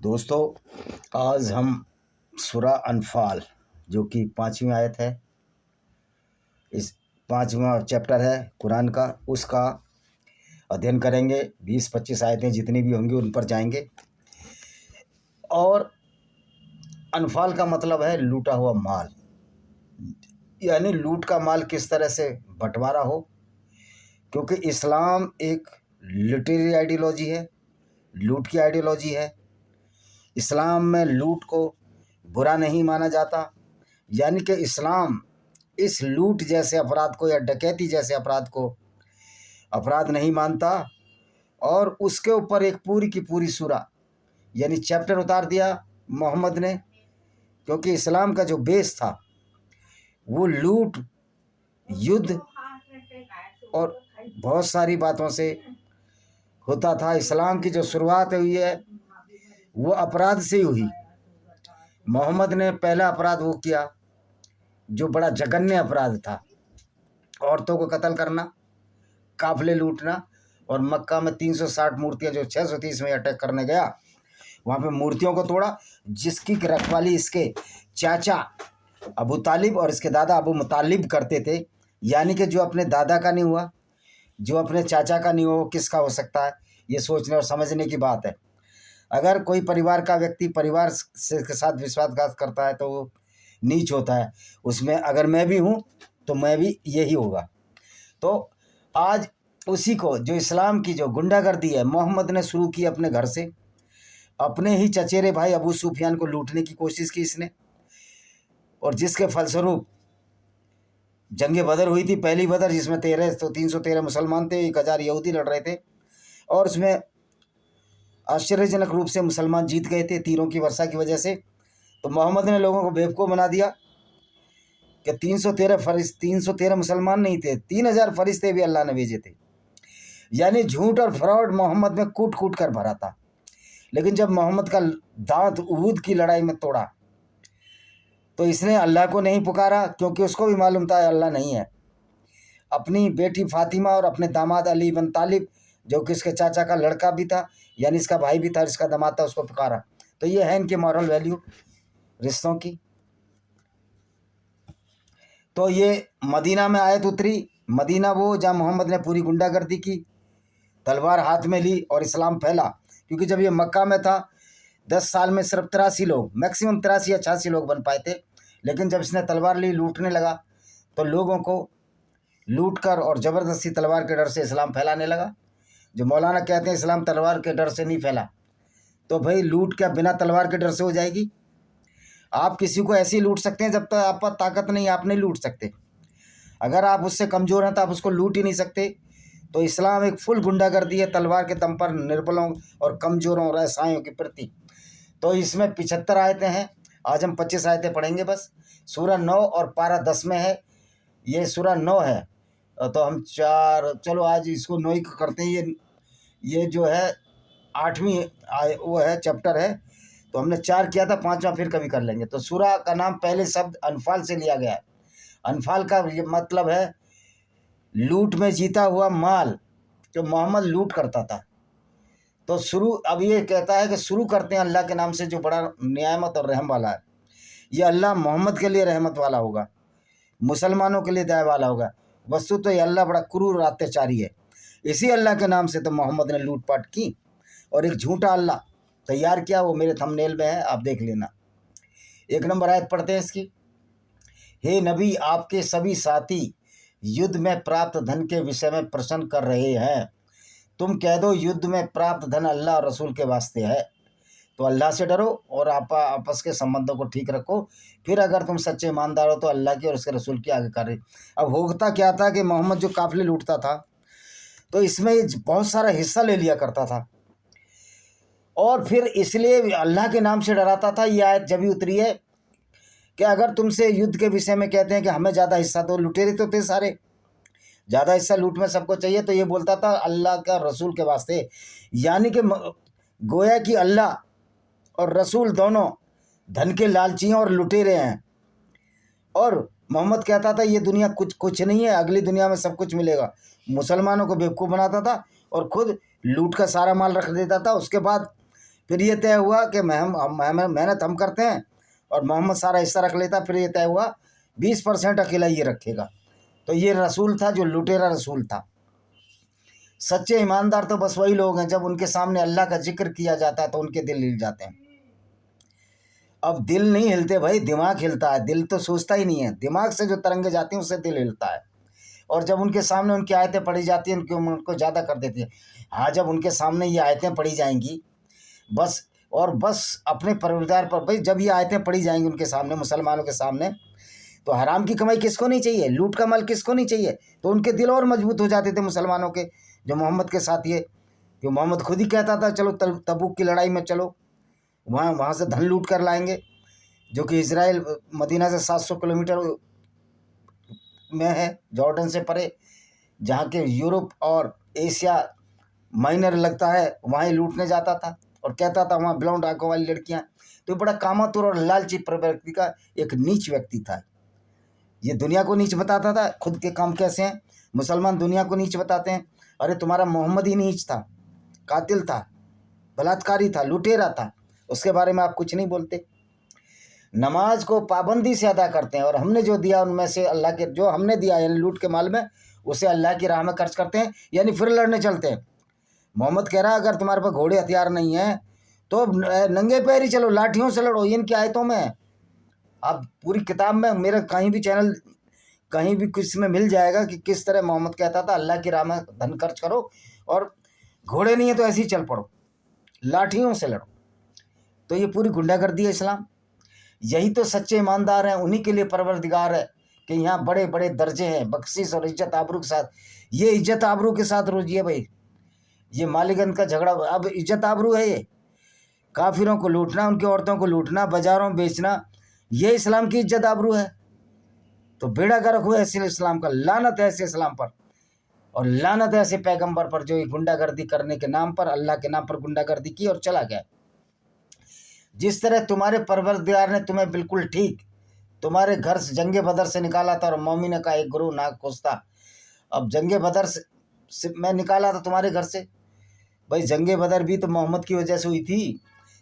दोस्तों, आज हम सूरा अनफाल जो कि 5वीं आयत है, इस 5वां चैप्टर है कुरान का, उसका अध्ययन करेंगे। 20-25 आयतें जितनी भी होंगी उन पर जाएंगे। और अनफाल का मतलब है लूटा हुआ माल, यानी लूट का माल किस तरह से बंटवारा हो, क्योंकि इस्लाम एक लुटेरी आइडियोलॉजी है, लूट की आइडियोलॉजी है। इस्लाम में लूट को बुरा नहीं माना जाता, यानी कि इस्लाम इस लूट जैसे अपराध को या डकैती जैसे अपराध को अपराध नहीं मानता। और उसके ऊपर एक पूरी की पूरी सूरा यानी चैप्टर उतार दिया मोहम्मद ने, क्योंकि इस्लाम का जो बेस था वो लूट, युद्ध और बहुत सारी बातों से होता था। इस्लाम की जो शुरुआत हुई है वो अपराध से हुई। मोहम्मद ने पहला अपराध वो किया जो बड़ा जघन्य अपराध था, औरतों को कत्ल करना, काफिले लूटना। और मक्का में 360 मूर्तियां जो 630 में अटैक करने गया, वहाँ पे मूर्तियों को तोड़ा, जिसकी रखवाली इसके चाचा अबू तालिब और इसके दादा अबू मुतालिब करते थे। यानी कि जो अपने दादा का नहीं हुआ, जो अपने चाचा का नहीं हुआ, वो किसका हो सकता है? ये सोचने और समझने की बात है। अगर कोई परिवार का व्यक्ति परिवार से के साथ विश्वासघात करता है तो वो नीच होता है। उसमें अगर मैं भी हूँ तो मैं भी यही होगा। तो आज उसी को, जो इस्लाम की जो गुंडागर्दी है, मोहम्मद ने शुरू की अपने घर से। अपने ही चचेरे भाई अबू सुफियान को लूटने की कोशिश की इसने, और जिसके फलस्वरूप जंग बदर हुई थी, पहली बदर, जिसमें 313 मुसलमान थे, 1000 यहूदी लड़ रहे थे। और उसमें आश्चर्यजनक रूप से मुसलमान जीत गए थे तीरों की वर्षा की वजह से। तो मोहम्मद ने लोगों को बेवकूफ़ बना दिया कि 313 मुसलमान नहीं थे, 3000 फरिश्ते भी अल्लाह ने भेजे थे। यानी झूठ और फ्रॉड मोहम्मद में कूट कूट कर भरा था। लेकिन जब मोहम्मद का दांत उहूद की लड़ाई में तोड़ा तो इसने अल्लाह को नहीं पुकारा, क्योंकि उसको भी मालूम था अल्लाह नहीं है। अपनी बेटी फातिमा और अपने दामाद अली इब्न तालिब, जो कि इसके चाचा का लड़का भी था, यानी इसका भाई भी था, इसका दामाद था, उसको पुकारा। तो ये है इनकी मॉरल वैल्यू रिश्तों की। तो ये मदीना में आयत उतरी। मदीना वो जहाँ मोहम्मद ने पूरी गुंडागर्दी की, तलवार हाथ में ली और इस्लाम फैला। क्योंकि जब ये मक्का में था 10 साल में सिर्फ 83 लोग, मैक्सिमम 83 या 86 लोग बन पाए थे। लेकिन जब इसने तलवार ली, लूटने लगा, तो लोगों को लूट कर और ज़बरदस्ती तलवार के डर से इस्लाम फैलाने लगा। जो मौलाना कहते हैं इस्लाम तलवार के डर से नहीं फैला, तो भाई लूट क्या बिना तलवार के डर से हो जाएगी? आप किसी को ऐसे ही लूट सकते हैं, जब तक आप पर ताकत नहीं आप नहीं लूट सकते। अगर आप उससे कमज़ोर हैं तो आप उसको लूट ही नहीं सकते। तो इस्लाम एक फुल गुंडागर्दी है, तलवार के दम पर निर्बलों और कमज़ोरों और असहायों के प्रति। तो इसमें 75 आयतें हैं। आज हम 25 आयतें पढ़ेंगे बस। सूरा 9 और पारा 10 में है। ये सूरा 9 है, तो हम चलो आज इसको 9 ही करते हैं। ये जो है 8वीं वो है, चैप्टर है। तो हमने 4 किया था, 5वां फिर कभी कर लेंगे। तो सूरा का नाम पहले शब्द अनफाल से लिया गया है। अनफाल का ये मतलब है लूट में जीता हुआ माल, जो मोहम्मद लूट करता था। तो अब ये कहता है कि शुरू करते हैं अल्लाह के नाम से, जो बड़ा नियामत और रहम वाला है। ये अल्लाह मोहम्मद के लिए रहमत वाला होगा, मुसलमानों के लिए दया वाला होगा। वस्तु तो ये अल्लाह बड़ा क्रूर और अत्याचारी है। इसी अल्लाह के नाम से तो मोहम्मद ने लूटपाट की और एक झूठा अल्लाह तैयार किया। वो मेरे थंबनेल में है, आप देख लेना। 1 नंबर आयत पढ़ते हैं इसकी। हे नबी, आपके सभी साथी युद्ध में प्राप्त धन के विषय में प्रश्न कर रहे हैं। तुम कह दो युद्ध में प्राप्त धन अल्लाह और रसूल के वास्ते है। तो अल्लाह से डरो और आपस के संबंधों को ठीक रखो। फिर अगर तुम सच्चे ईमानदार हो तो अल्लाह की और उसके रसूल की आज्ञाकारी। अब होता क्या था कि मोहम्मद जो काफिले लूटता था, तो इसमें बहुत सारा हिस्सा ले लिया करता था, और फिर इसलिए अल्लाह के नाम से डराता था। ये आयत जब भी उतरी है कि अगर तुमसे युद्ध के विषय में कहते हैं कि हमें ज़्यादा हिस्सा दो, लुटेरे तो थे सारे, ज़्यादा हिस्सा लूट में सबको चाहिए, तो ये बोलता था अल्लाह का रसूल के वास्ते। यानी कि गोया कि अल्लाह और रसूल दोनों धन के लालची हैं और लुटेरे हैं। और मोहम्मद कहता था ये दुनिया कुछ नहीं है, अगली दुनिया में सब कुछ मिलेगा। मुसलमानों को बेवकूफ़ बनाता था और खुद लूट का सारा माल रख देता था। उसके बाद फिर ये तय हुआ कि मेहनत हम करते हैं और मोहम्मद सारा हिस्सा रख लेता। फिर ये तय हुआ 20% अकेला ये रखेगा। तो ये रसूल था जो लुटेरा रसूल था। सच्चे ईमानदार तो बस वही लोग हैं जब उनके सामने अल्लाह का जिक्र किया जाता है तो उनके दिल हिल जाते हैं। अब दिल नहीं हिलते भाई, दिमाग हिलता है। दिल तो सोचता ही नहीं है, दिमाग से जो तरंगे जाती हैं उससे दिल हिलता है। और जब उनके सामने उनकी आयतें पढ़ी जाती हैं उनको ज़्यादा कर देती है। हाँ, जब उनके सामने ये आयतें पढ़ी जाएंगी बस अपने परवरदिगार पर, भाई जब ये आयतें पढ़ी जाएंगी उनके सामने, मुसलमानों के सामने, तो हराम की कमाई किसको नहीं चाहिए, लूट का माल किसको नहीं चाहिए। तो उनके दिल और मजबूत हो जाते थे मुसलमानों के, जो मोहम्मद के साथ ये, कि मोहम्मद खुद ही कहता था चलो तबूक की लड़ाई में चलो, वहाँ से धन लूट कर लाएंगे, जो कि इजराइल मदीना से 700 किलोमीटर में है, जॉर्डन से परे, जहाँ के यूरोप और एशिया माइनर लगता है, वहाँ ही लूटने जाता था और कहता था वहाँ ब्लॉन्ड आंखों वाली लड़कियाँ। तो बड़ा कामातुर और लालची प्रवृत्ति का एक नीच व्यक्ति था। ये दुनिया को नीच बताता था, खुद के काम कैसे हैं। मुसलमान दुनिया को नीच बताते हैं। अरे तुम्हारा मोहम्मद ही नीच था, कातिल था, बलात्कारी था, लुटेरा था, उसके बारे में आप कुछ नहीं बोलते। नमाज को पाबंदी से अदा करते हैं और हमने जो दिया उनमें से अल्लाह के, जो हमने दिया यानी लूट के माल में, उसे अल्लाह की राह में खर्च करते हैं, यानी फिर लड़ने चलते हैं। मोहम्मद कह रहा है अगर तुम्हारे पास घोड़े हथियार नहीं है तो नंगे पैर ही चलो, लाठियों से लड़ो। ये इनकी आयतों में है। आप पूरी किताब में, मेरे कहीं भी चैनल, कहीं भी किस में मिल जाएगा कि किस तरह मोहम्मद कहता था अल्लाह की राह में धन खर्च करो, और घोड़े नहीं है तो ऐसे ही चल पड़ो, लाठियों से लड़ो। तो ये पूरी गुंडागर्दी है इस्लाम। यही तो सच्चे ईमानदार हैं, उन्हीं के लिए परवरदिगार है कि यहाँ बड़े बड़े दर्जे हैं, बख्शिश और इज्जत आबरू के साथ। ये इज्जत आबरू के साथ रोजिए भाई, ये मालिगन का झगड़ा अब इज्जत आबरू है। ये काफिरों को लूटना, उनकी औरतों को लूटना, बाजारों में बेचना, ये इस्लाम की इज्जत आबरू है। तो बेड़ा गर्क हुआ ऐसे इस्लाम का, लानत है ऐसे इस्लाम पर, और लानत है ऐसे पैगंबर पर जो ये गुंडागर्दी करने के नाम पर, अल्लाह के नाम पर गुंडागर्दी की और चला गया। जिस तरह तुम्हारे परवरदिगार ने तुम्हें बिल्कुल ठीक तुम्हारे घर से जंगे बदर से निकाला था और मोमिन का एक गुरु नाक खोसता। अब जंगे बदर से मैं निकाला था तुम्हारे घर से, भाई जंगे बदर भी तो मोहम्मद की वजह से हुई थी।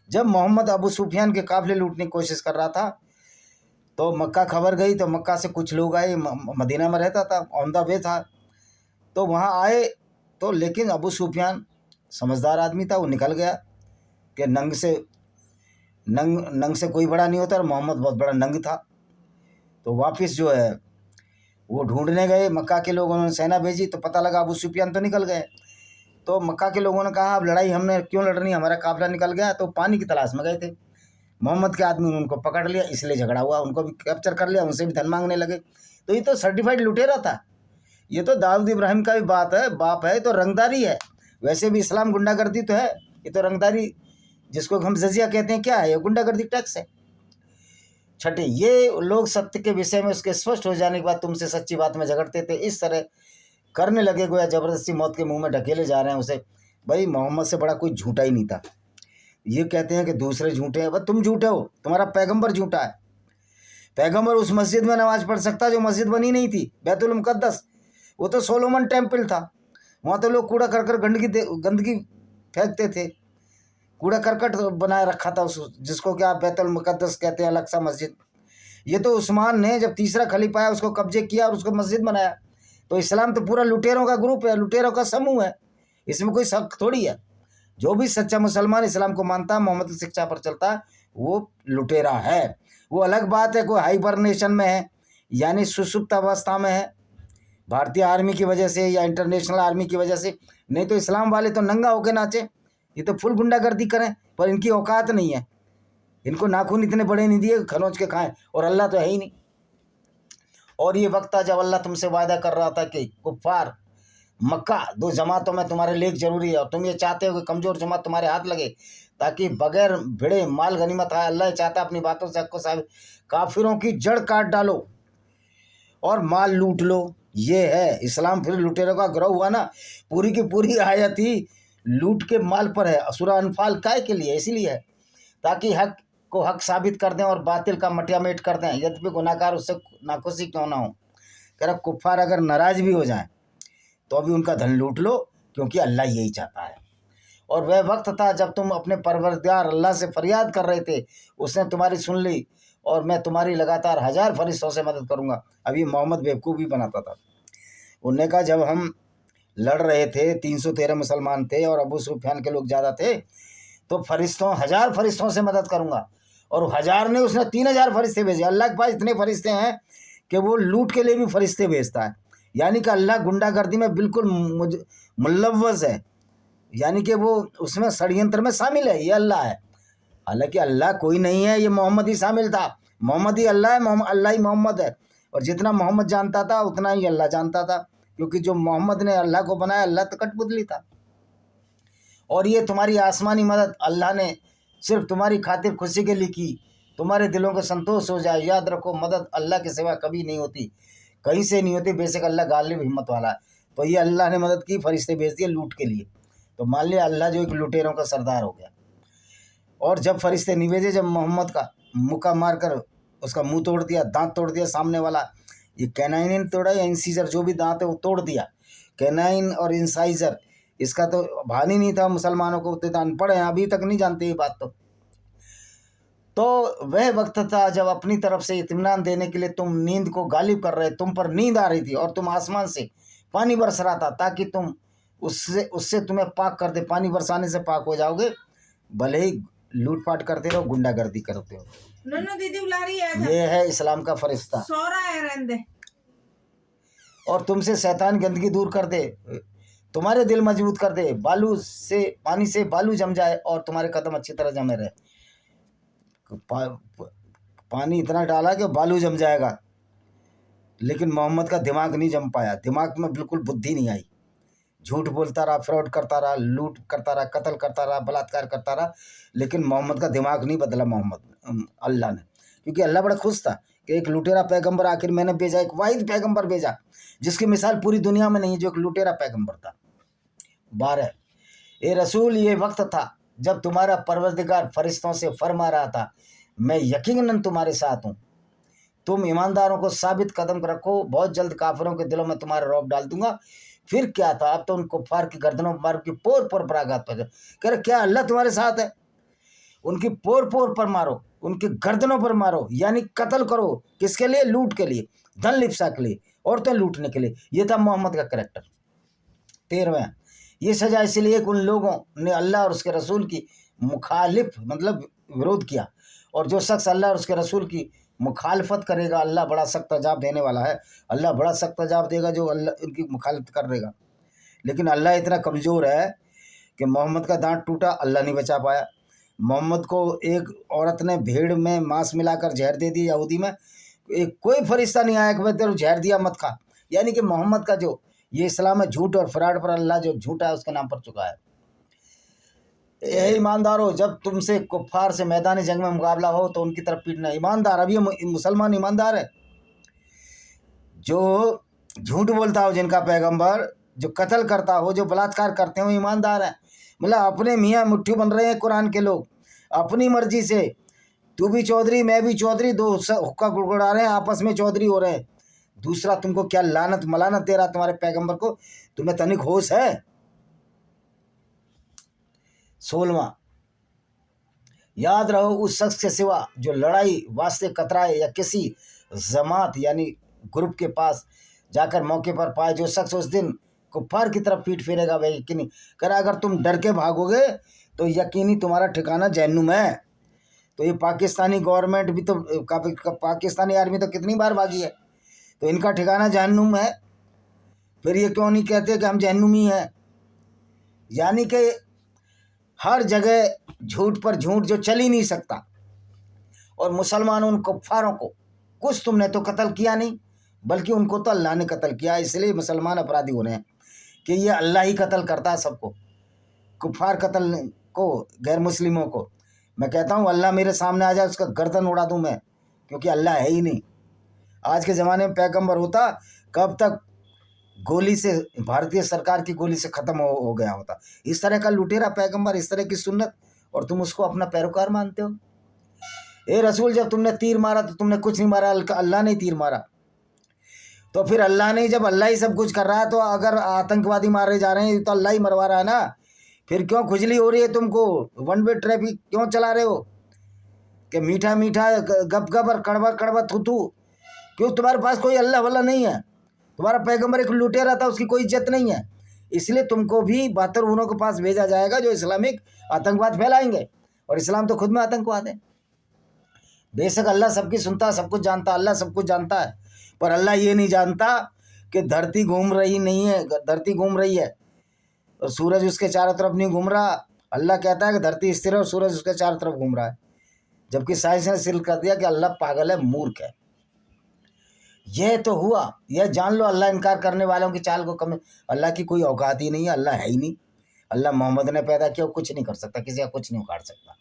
जब मोहम्मद अबू सुफियान के काफिले लूटने की कोशिश कर रहा था तो मक्का खबर गई, तो मक्का से कुछ लोग आए, मदीना में रहता था, ऑन द वे था, तो वहाँ आए। तो लेकिन अबू सुफियान समझदार आदमी था, वो निकल गया कि नंग से कोई बड़ा नहीं होता, और मोहम्मद बहुत बड़ा नंग था। तो वापस जो है वो ढूंढने गए, मक्का के लोगों ने सेना भेजी, तो पता लगा अबू सुफियान तो निकल गए। तो मक्का के लोगों ने कहा अब लड़ाई हमने क्यों लड़नी, हमारा काफिला निकल गया। तो पानी की तलाश में गए थे, मोहम्मद के आदमी ने उनको पकड़ लिया, इसलिए झगड़ा हुआ, उनको भी कैप्चर कर लिया, उनसे भी धन मांगने लगे। तो ये तो सर्टिफाइड लुटेरा था, ये तो दाऊद इब्राहिम का भी बाप है, तो रंगदारी है। वैसे भी इस्लाम गुंडागर्दी तो है, ये तो रंगदारी जिसको हम जजिया कहते हैं, क्या है ये, गुंडागर्दी टैक्स है। छठे, ये लोग सत्य के विषय में उसके स्पष्ट हो जाने के बाद तुमसे सच्ची बात में झगड़ते थे, इस तरह करने लगे गोया जबरदस्ती मौत के मुंह में ढकेले जा रहे हैं उसे। भाई मोहम्मद से बड़ा कोई झूठा ही नहीं था। ये कहते हैं कि दूसरे झूठे हैं, बस तुम झूठे हो, तुम्हारा पैगंबर झूठा है। पैगंबर उस मस्जिद में नमाज पढ़ सकता जो मस्जिद बनी नहीं थी, बैतुल मुकद्दस, वो तो सोलोमन टेम्पल था। वहाँ तो लोग कूड़ा करकट गंदगी फेंकते थे, कूड़ा करकट बनाए रखा था उस, जिसको क्या बैतुल मुकद्दस कहते हैं, अल-अक़सा मस्जिद। ये तो उस्मान ने जब तीसरा खलीफा आया उसको कब्जे किया और उसको मस्जिद बनाया। तो इस्लाम तो पूरा लुटेरों का ग्रुप है, लुटेरों का समूह है, इसमें कोई शक थोड़ी है। जो भी सच्चा मुसलमान इस्लाम को मानता है, मोहम्मद की शिक्षा पर चलता है, वो लुटेरा है। वो अलग बात है कोई हाइबरनेशन में है, यानी सुषुप्त अवस्था में है, भारतीय आर्मी की वजह से या इंटरनेशनल आर्मी की वजह से। नहीं तो इस्लाम वाले तो नंगा होके नाचे, ये तो फुल गुंडागर्दी करें, पर इनकी औकात नहीं है, इनको नाखून इतने बड़े नहीं दिए खरोंच के खाएं, और अल्लाह तो है ही नहीं। और ये वक्त था जब अल्लाह तुमसे वायदा कर रहा था कि कुफ्फार मक्का 2 जमातों में तुम्हारे लिए जरूरी है, और तुम ये चाहते हो कि कमज़ोर जमात तुम्हारे हाथ लगे ताकि बगैर भिड़े माल गनीमत आए। अल्लाह चाहता अपनी बातों से हक़ साबित, काफिरों की जड़ काट डालो और माल लूट लो। ये है इस्लाम। फिर लुटेरों का गिरोह हुआ ना, पूरी की पूरी आयत ही लूट के माल पर है। सूरह अनफाल काय के लिए, इसीलिए है ताकि हक को हक साबित कर दें और बातिल का मटियामेट कर दें, यद्यपि गुनाहगार उससे नाखुशी क्यों ना हो। कह रहा कुफ्फार अगर नाराज भी हो जाएं तो अभी उनका धन लूट लो, क्योंकि अल्लाह यही चाहता है। और वह वक्त था जब तुम अपने परवरदिगार अल्लाह से फरियाद कर रहे थे, उसने तुम्हारी सुन ली और मैं तुम्हारी लगातार 1000 फरिश्तों से मदद करूँगा। अभी मोहम्मद बेवकूफ़ भी बनाता था। उनने कहा जब हम लड़ रहे थे 313 मुसलमान थे और अबू सुफियान के लोग ज़्यादा थे, तो फरिश्तों 1000 फरिश्तों से मदद करूँगा। और 1000 ने उसने 3000 फरिश्ते भेजे। अल्लाह के पास इतने फरिश्ते हैं कि वो लूट के लिए भी फरिश्ते भेजता है। यानी कि अल्लाह गुंडागर्दी में बिल्कुल मुलव्वस है, यानी कि वो उसमें षड्यंत्र में शामिल है। ये अल्लाह है, हालांकि अल्लाह कोई नहीं है, ये मोहम्मद ही शामिल था। मोहम्मद ही अल्लाह है, अल्लाह ही मोहम्मद है। और जितना मोहम्मद जानता था उतना ही अल्लाह जानता था, क्योंकि जो मोहम्मद ने अल्लाह को बनाया, अल्लाह तो कठपुतली था। और ये तुम्हारी आसमानी मदद अल्लाह ने सिर्फ तुम्हारी खातिर खुशी के लिए की, तुम्हारे दिलों को संतोष हो जाए। याद रखो, मदद अल्लाह के सिवा कभी नहीं होती, कहीं से नहीं होती। बेशक अल्लाह गालिब हिम्मत वाला है। तो ये अल्लाह ने मदद की, फरिश्ते भेज दिए लूट के लिए। तो मान लिया अल्लाह जो एक लुटेरों का सरदार हो गया। और जब फरिश्ते नहीं भेजे, जब मोहम्मद का मुक्का मारकर उसका मुंह तोड़ दिया, दांत तोड़ दिया सामने वाला, ये कैनाइन तोड़ा या इंसीजर, जो भी दांत है वो तोड़ दिया। कैनाइन और इंसाइजर, इसका तो भान ही नहीं था मुसलमानों को, उतने अनपढ़ हैं, अभी तक नहीं जानते ये बात। तो वह वक्त था जब अपनी तरफ से इत्मीनान देने के लिए तुम नींद को गालिब कर रहे, तुम पर नींद आ रही थी और तुम आसमान से पानी बरस रहा था, ताकि तुम उससे तुम्हें पाक कर दे। पानी बरसाने से पाक हो जाओगे, भले ही लूटपाट करते रहो, गुंडागर्दी करते हो। नन्नू दीदी बुला रही है। ये है इस्लाम का फरिश्ता। सो रहा है, रहने दे। और तुमसे शैतान गंदगी दूर कर दे, तुम्हारे दिल मजबूत कर दे, बालू से पानी से बालू जम जाए और तुम्हारे कदम अच्छी तरह जमे रहे। पानी इतना डाला कि बालू जम जाएगा, लेकिन मोहम्मद का दिमाग नहीं जम पाया। दिमाग में बिल्कुल बुद्धि नहीं आई। झूठ बोलता रहा, फ्रॉड करता रहा, लूट करता रहा, कत्ल करता रहा, बलात्कार करता रहा, लेकिन मोहम्मद का दिमाग नहीं बदला अल्लाह ने। क्योंकि अल्लाह बड़ा खुश था कि एक लुटेरा पैगंबर आखिर मैंने भेजा, एक वाहिद पैगंबर भेजा जिसकी मिसाल पूरी दुनिया में नहीं है, जो एक लुटेरा पैगंबर था। 12 ए रसूल, ये वक्त था जब तुम्हारा परवरदिगार फरिश्तों से फरमा रहा था, मैं यकीनन तुम्हारे साथ हूँ। तुम ईमानदारों को साबित कदम रखो, बहुत जल्द काफिरों के दिलों में तुम्हारा रौब डाल दूंगा। फिर क्या था, अब तो उन कुफ्फार की गर्दनों पर मारो कि पोर पोर पर आघात पहुंचे। कह रहे क्या अल्लाह तुम्हारे साथ है? उनकी पोर पोर पर मारो, उनकी गर्दनों पर मारो, यानी कत्ल करो। किसके लिए? लूट के लिए, धन लिप्सा के लिए, औरतें लूटने के लिए। ये था मोहम्मद का कैरेक्टर। 13वां, ये सजा इसलिए कि उन लोगों ने अल्लाह और उसके रसूल की मुखालिफ मतलब विरोध किया, और जो शख्स अल्लाह और उसके रसूल की मुखालफत करेगा, अल्लाह बड़ा सख्त अजाब देने वाला है। अल्लाह बड़ा सख्त अजाब देगा जो अल्लाह उनकी मुखालफत कर देगा। लेकिन अल्लाह इतना कमज़ोर है कि मोहम्मद का दांत टूटा, अल्लाह नहीं बचा पाया। मोहम्मद को एक औरत ने भेड़ में मांस मिलाकर जहर दे दिया यहूदी में, कोई फरिश्ता नहीं आया कि भाई तेरे जहर दिया मत खा। यानी कि मोहम्मद का जो ये इस्लाम है, झूठ और फराड पर अल्लाह जो झूठा है उसके नाम पर चुका है। यही ईमानदारों, जब तुमसे कुफ्फार से मैदानी जंग में मुकाबला हो तो उनकी तरफ पीटना। ईमानदार, अब ये मुसलमान ईमानदार है। जो झूठ बोलता हो जिनका पैगंबर, जो कत्ल करता हो, जो बलात्कार करते हो, ईमानदार है। मतलब अपने मियाँ मुट्ठी बन रहे हैं कुरान के लोग अपनी मर्जी से। तू भी चौधरी, मैं भी चौधरी, दो हुक्का गुड़गुड़ा रहे हैं, आपस में चौधरी हो रहे हैं। दूसरा तुमको क्या लानत मलानत दे रहा तुम्हारे पैगंबर को, तुम्हें तनिक होश है? 16वां, याद रहो उस शख्स के सिवा जो लड़ाई वास्ते कतराए या किसी जमात यानी ग्रुप के पास जाकर मौके पर पाए, जो शख्स उस दिन कुफ्फार की तरफ पीठ फेरेगा वह यकीनी कर, अगर तुम डर के भागोगे तो यकीनी तुम्हारा ठिकाना जहन्नुम है। तो ये पाकिस्तानी गवर्नमेंट भी तो पाकिस्तानी आर्मी तो कितनी बार भागी है, तो इनका ठिकाना जहन्नुम है। फिर ये क्यों नहीं कहते कि हम जहन्नुमी हैं? यानी कि हर जगह झूठ पर झूठ जो चल ही नहीं सकता। और मुसलमानों उन कुफ्फारों को कुछ तुमने तो कत्ल किया नहीं, बल्कि उनको तो अल्लाह ने कत्ल किया। इसलिए मुसलमान अपराधी हो रहे हैं कि ये अल्लाह ही कत्ल करता है सबको, कुफ्फार कत्ल को, गैर मुस्लिमों को। मैं कहता हूँ अल्लाह मेरे सामने आ जाए, उसका गर्दन उड़ा दूँ मैं, क्योंकि अल्लाह है ही नहीं। आज के ज़माने में पैगंबर होता, कब तक गोली से, भारतीय सरकार की गोली से ख़त्म हो गया होता। इस तरह का लुटेरा पैगंबर, इस तरह की सुन्नत, और तुम उसको अपना पैरोकार मानते हो। ए रसूल, जब तुमने तीर मारा तो तुमने कुछ नहीं मारा, अल्लाह ने तीर मारा। तो फिर अल्लाह ने, जब अल्लाह ही सब कुछ कर रहा है, तो अगर आतंकवादी मारे जा रहे हैं तो अल्लाह ही मरवा रहा है ना। फिर क्यों खुजली हो रही है तुमको? वन वे ट्रैफिक क्यों चला रहे हो? कि मीठा मीठा गप गप और कड़वा कड़वा थू थू। क्यों? तुम्हारे पास कोई अल्लाह वल्लाह नहीं है। तुम्हारा पैगंबर एक लुटेरा था, उसकी कोई इज्जत नहीं है। इसलिए तुमको भी 72 उन्हों के पास भेजा जाएगा जो इस्लामिक आतंकवाद फैलाएंगे, और इस्लाम तो खुद में आतंकवाद है। बेशक अल्लाह सबकी सुनता है, सब कुछ जानता है, अल्लाह सब कुछ जानता है, पर अल्लाह ये नहीं जानता कि धरती घूम रही नहीं है, धरती घूम रही है और सूरज उसके चारों तरफ नहीं घूम रहा। अल्लाह कहता है कि धरती स्थिर है और सूरज उसके चारों तरफ घूम रहा है, जबकि साइंस ने सिद्ध कर दिया कि अल्लाह पागल है, मूर्ख है। यह तो हुआ, यह जान लो अल्लाह इनकार करने वालों की चाल को कम। अल्लाह की कोई औकात ही नहीं है, अल्लाह है ही नहीं। अल्लाह मोहम्मद ने पैदा किया, कुछ नहीं कर सकता, किसी का कुछ नहीं उखाड़ सकता।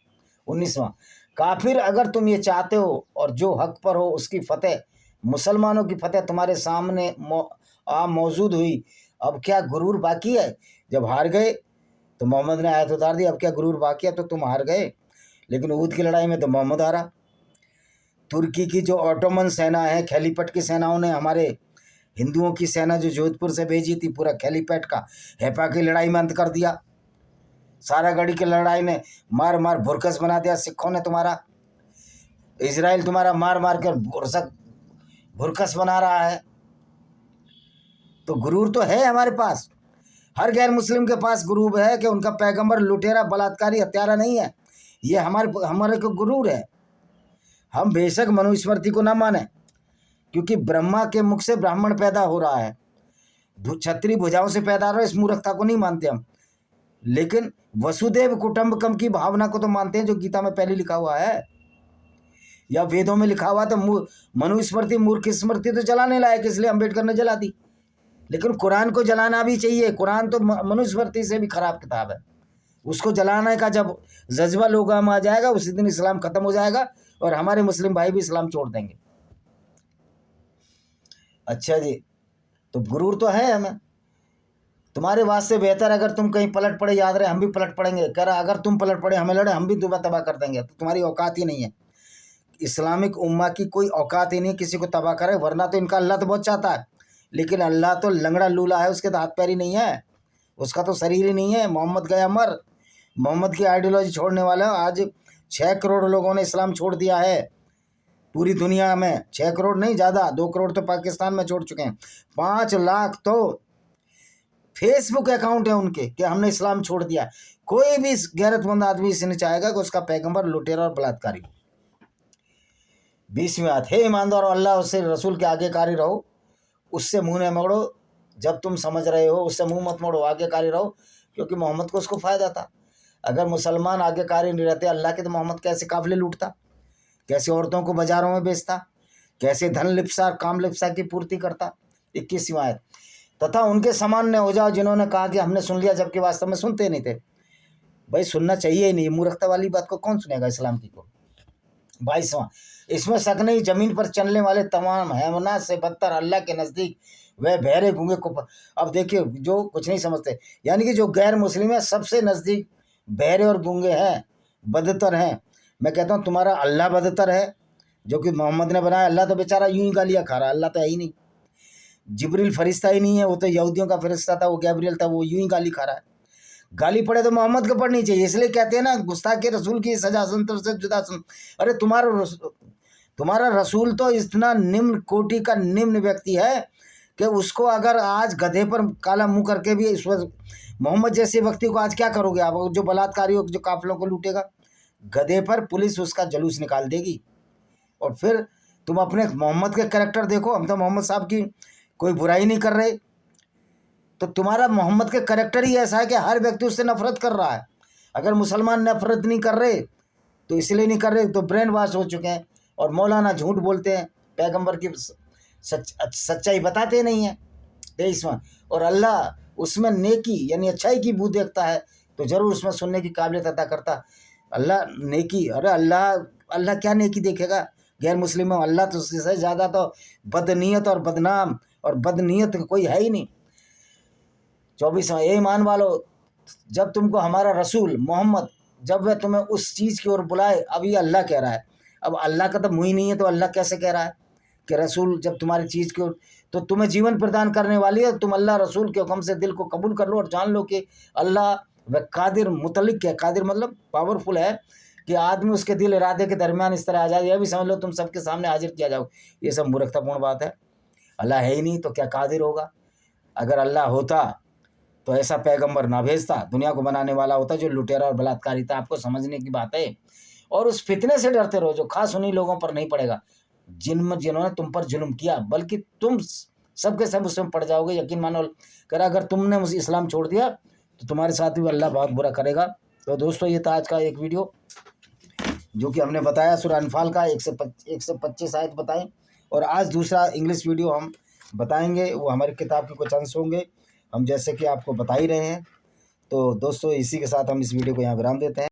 19वां, काफिर अगर तुम ये चाहते हो और जो हक पर हो उसकी फतेह, मुसलमानों की फतेह तुम्हारे सामने मौजूद हुई, अब क्या गुरूर बाकी है? जब हार गए तो मोहम्मद ने आयत उतार दी, अब क्या गुरूर बाकी है? तो तुम हार गए। लेकिन ऊद की लड़ाई में तो मोहम्मद हारा। तुर्की की जो ऑटोमन सेना है, खैलीपट की सेनाओं ने हमारे हिंदुओं की सेना जो जोधपुर से भेजी थी, पूरा खैलीपैट का हेपा की लड़ाई में अंत कर दिया। सारागढ़ी की लड़ाई ने मार मार भुरकस बना दिया सिखों ने तुम्हारा। इजराइल तुम्हारा मार मार कर भुरकस बना रहा है। तो गुरूर तो है हमारे पास। हर गैर मुस्लिम के पास गुरूर है कि उनका पैगंबर लुटेरा, बलात्कारी, हत्यारा नहीं है। ये हमारे को गुरूर है। हम बेशक मनुस्मृति को ना माने, क्योंकि ब्रह्मा के मुख से ब्राह्मण पैदा हो रहा है, छत्री भुजाओं से पैदा हो रहा है, इस मूर्खता को नहीं मानते हम। लेकिन वसुदेव कुटुंबकम की भावना को तो मानते हैं, जो गीता में पहले लिखा हुआ है या वेदों में लिखा हुआ। तो मनुस्मृति मूर्ख स्मृति तो जलाने लायक, इसलिए अम्बेडकर ने जला दी। लेकिन कुरान को जलाना भी चाहिए। कुरान तो मनुस्मृति से भी खराब किताब है। उसको जलाने का जब जज्बा लोगों में आ जाएगा, उसी दिन इस्लाम खत्म हो जाएगा और हमारे मुस्लिम भाई भी इस्लाम छोड़ देंगे। अच्छा जी, तो गुरूर तो है हमें। तुम्हारे वास्ते बेहतर अगर तुम कहीं पलट पड़े, याद रहे हम भी पलट पड़ेंगे। कह रहा अगर तुम पलट पड़े हमें लड़े, हम भी दुबा तबाह कर देंगे। तो तुम्हारी औकात ही नहीं है, इस्लामिक उम्मा की कोई औकात ही नहीं किसी को तबाह करे। वरना तो इनका अल्लाह तो बहुत चाहता है, लेकिन अल्लाह तो लंगड़ा लूला है, उसके तो हाथ पैर ही नहीं है, उसका तो शरीर ही नहीं है। मोहम्मद गया मर, मोहम्मद की आइडियोलॉजी छोड़ने वाला आज 6 करोड़ लोगों ने इस्लाम छोड़ दिया है पूरी दुनिया में। 6 करोड़ नहीं, ज़्यादा, 2 करोड़ तो पाकिस्तान में छोड़ चुके हैं। 5 लाख तो फेसबुक अकाउंट है उनके कि हमने इस्लाम छोड़ दिया। कोई भी गैरतमंद आदमी इसे नहीं चाहेगा कि उसका पैगंबर लुटेरा और बलात्कारी। 20वीं बात, हे ईमानदार और अल्लाह उससे रसूल के आगेकारी रहो, उससे मुंह न मोड़ो। जब तुम समझ रहे हो उससे मुंह मत मोड़ो, आगेकारी रहो, क्योंकि मोहम्मद को उसको फ़ायदा था। अगर मुसलमान आगेकारी नहीं रहते अल्लाह के, तो मोहम्मद कैसे काफिले लूटता, कैसे औरतों को बाजारों में बेचता, कैसे धन लिप्सा काम लिप्सा की पूर्ति करता। 21वीं आयत, तथा उनके समान न हो जाओ जिन्होंने कहा कि हमने सुन लिया, जबकि वास्तव में सुनते नहीं थे। भाई सुनना चाहिए ही नहीं, मूर्खता वाली बात को कौन सुनेगा इस्लाम की को। 22वां, इसमें शक नहीं, जमीन पर चलने वाले तमाम हैवानात से बदतर अल्लाह के नज़दीक वह बहरे गूंगे को। अब देखिए, जो कुछ नहीं समझते, यानी कि जो गैर मुस्लिम है सबसे नज़दीक बहरे और गूंगे हैं, बदतर हैं। मैं कहता हूँ तुम्हारा अल्लाह बदतर है, जो कि मोहम्मद ने बनाया। अल्लाह तो बेचारा यूं ही गालियाँ खा रहा है, अल्लाह तो है ही नहीं। जिब्रील फरिश्ता ही नहीं है, वो तो यहूदियों का फरिश्ता था, वो गैब्रियल था, वो यूं ही गाली खा रहा है। गाली पड़े तो मोहम्मद को पढ़नी चाहिए। इसलिए कहते हैं ना, गुस्ताखी रसूल की सजा संतर से जुदा सुन। अरे तुम्हारा रसूल तो इतना निम्न कोटि का निम्न व्यक्ति है कि उसको अगर आज गधे पर काला मुंह करके भी इस वक्त मोहम्मद जैसे व्यक्ति को आज क्या करोगे आप? जो बलात्कारियों जो काफिलों को लूटेगा, गधे पर पुलिस उसका जलूस निकाल देगी। और फिर तुम अपने मोहम्मद के कैरेक्टर देखो। हम तो मोहम्मद साहब की कोई बुराई नहीं कर रहे, तो तुम्हारा मोहम्मद के कैरेक्टर ही ऐसा है कि हर व्यक्ति उससे नफरत कर रहा है। अगर मुसलमान नफरत नहीं कर रहे तो इसलिए नहीं कर रहे, तो ब्रेन वॉश हो चुके हैं और मौलाना झूठ बोलते हैं, पैगंबर की सच्चाई बताते नहीं हैं। 23वां, और अल्लाह उसमें नेकी यानी अच्छाई की बू देखता है, तो ज़रूर उसमें सुनने की काबिलियत अदा करता। अल्लाह नेकी, अरे अल्लाह क्या नेकी देखेगा गैर मुस्लिम में? अल्लाह तो उससे ज़्यादा तो बदनीयत और बदनाम और बदनीयत कोई है ही नहीं। 24वां, ए ईमान वालो, जब तुमको हमारा रसूल मोहम्मद जब वह तुम्हें उस चीज़ की ओर बुलाए, अब ये अल्लाह कह रहा है। अब अल्लाह का तो मुँह ही नहीं है, तो अल्लाह कैसे कह रहा है कि रसूल जब तुम्हारी चीज़ की ओर, तो तुम्हें जीवन प्रदान करने वाली है। तुम अल्लाह रसूल के हुक्म से दिल को कबूल कर लो और जान लो कि अल्लाह वह कादिर मुतलिक है, कादिर मतलब पावरफुल है कि आदमी उसके दिल इरादे के दरमियान इस तरह आ जाए, यह भी समझ लो तुम सबके सामने हाजिर किया जाओ। ये सब मूर्खतापूर्ण बात है। अल्लाह है ही नहीं तो क्या कादिर होगा? अगर अल्लाह होता तो ऐसा पैगंबर ना भेजता, दुनिया को बनाने वाला होता जो लुटेरा और बलात्कारी था। आपको समझने की बात है। और उस फितने से डरते रहो जो खास उन्हीं लोगों पर नहीं पड़ेगा जिन्होंने तुम पर जुल्म किया, बल्कि तुम सबके सब उसमें पड़ जाओगे। यकीन मानो कर अगर तुमने उस इस्लाम छोड़ दिया तो तुम्हारे साथ भी अल्लाह बहुत बुरा करेगा। तो दोस्तों ये था आज का एक वीडियो जो कि हमने बताया सूरह अनफाल का 125 आयत बताएं। और आज दूसरा इंग्लिश वीडियो हम बताएंगे, वो हमारी किताब के कुछ अंश होंगे, हम जैसे कि आपको बता ही रहे हैं। तो दोस्तों इसी के साथ हम इस वीडियो को यहाँ विराम देते हैं।